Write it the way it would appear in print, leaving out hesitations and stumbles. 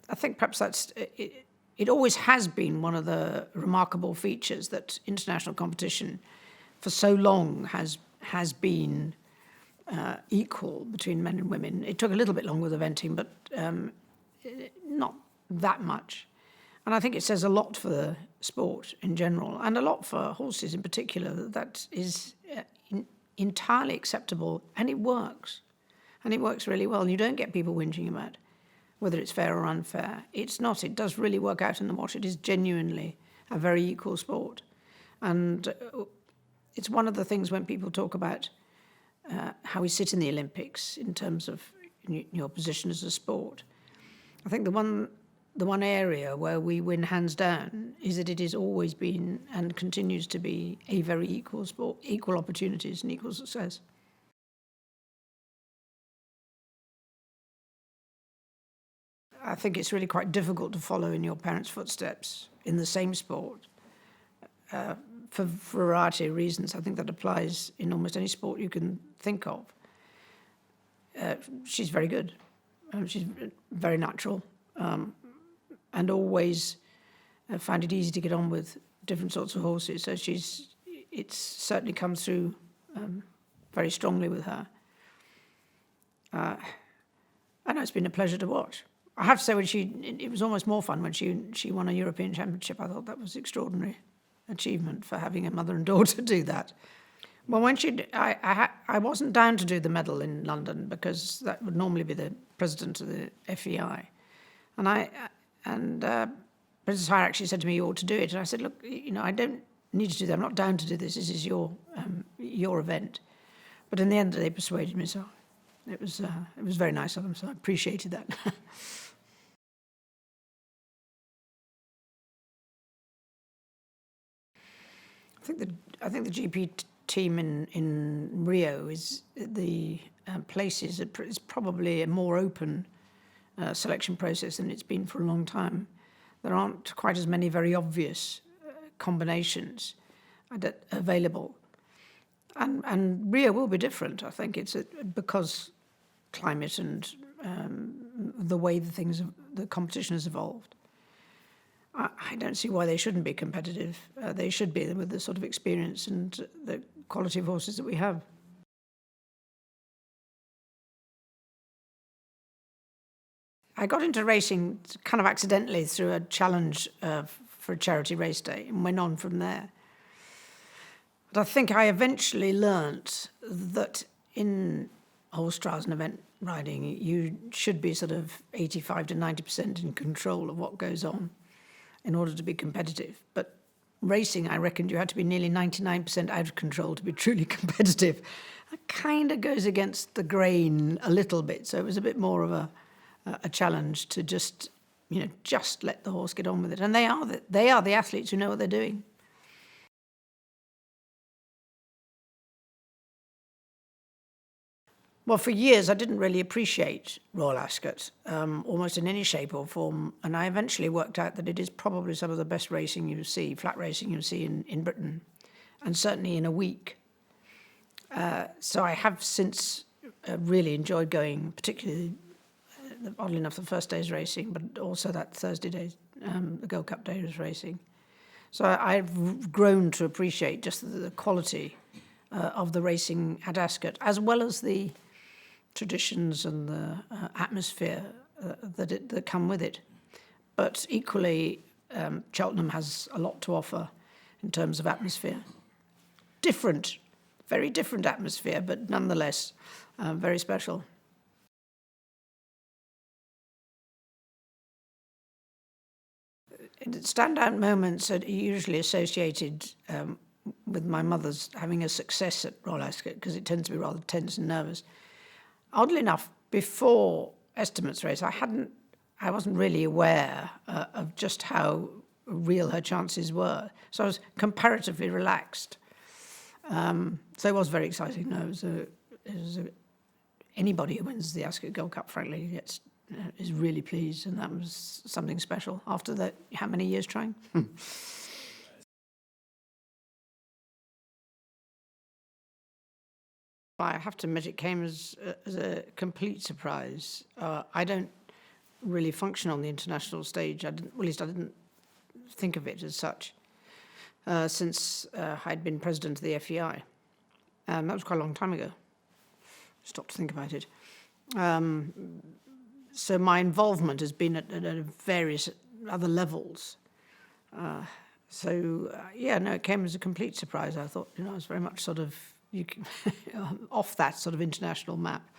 I think perhaps that's it. It always has been one of the remarkable features that international competition, for so long, has been equal between men and women. It took a little bit longer with eventing, but not that much. And I think it says a lot for the sport in general, and a lot for horses in particular, that is entirely acceptable, and it works. And it works really well. And you don't get people whinging about whether it's fair or unfair. It's not. It does really work out in the wash. It is genuinely a very equal sport. And it's one of the things when people talk about how we sit in the Olympics in terms of your position as a sport. I think the one area where we win hands down is that it has always been and continues to be a very equal sport, equal opportunities and equal success. I think it's really quite difficult to follow in your parents' footsteps in the same sport for a variety of reasons. I think that applies in almost any sport you can think of. She's very good. She's very natural and always found it easy to get on with different sorts of horses. So it's certainly come through very strongly with her. I know it's been a pleasure to watch. I have to say, it was almost more fun when she won a European Championship. I thought that was an extraordinary achievement for having a mother and daughter do that. Well, when I wasn't down to do the medal in London because that would normally be the president of the FEI, and Princess Hire actually said to me, "You ought to do it." And I said, "Look, I don't need to do that. I'm not down to do this. This is your event." But in the end, they persuaded me, so it was very nice of them. So I appreciated that. I think the GP team in Rio is the places. It's probably a more open selection process than it's been for a long time. There aren't quite as many very obvious combinations available, and Rio will be different. I think it's because climate and the way the competition has evolved. I don't see why they shouldn't be competitive. They should be with the sort of experience and the quality of horses that we have. I got into racing kind of accidentally through a challenge for a charity race day and went on from there. But I think I eventually learnt that in horse trials and event riding, you should be sort of 85 to 90% in control of what goes on in order to be competitive. But racing, I reckoned you had to be nearly 99% out of control to be truly competitive. That kind of goes against the grain a little bit, so it was a bit more of a challenge to just let the horse get on with it. And they are the athletes who know what they're doing. Well, for years I didn't really appreciate Royal Ascot, almost in any shape or form, and I eventually worked out that it is probably some of the best racing you see, flat racing you see in Britain, and certainly in a week. So I have since really enjoyed going, particularly, oddly enough, the first day's racing, but also that Thursday day, the Gold Cup day was racing. So I've grown to appreciate just the quality of the racing at Ascot, as well as the traditions and the atmosphere that come with it. But equally, Cheltenham has a lot to offer in terms of atmosphere. Different, very different atmosphere, but nonetheless very special. Standout moments are usually associated with my mother's having a success at Royal Ascot, because it tends to be rather tense and nervous. Oddly enough, before Estimates race, I wasn't really aware of just how real her chances were. So I was comparatively relaxed. So it was very exciting. No, anybody who wins the Ascot Gold Cup, frankly, is really pleased, and that was something special after how many years trying? I have to admit, it came as a complete surprise. I don't really function on the international stage. At least I didn't think of it as such since I'd been president of the FEI. That was quite a long time ago. Stop to think about it. So my involvement has been at various other levels. It came as a complete surprise. I thought, I was very much sort of off that sort of international map.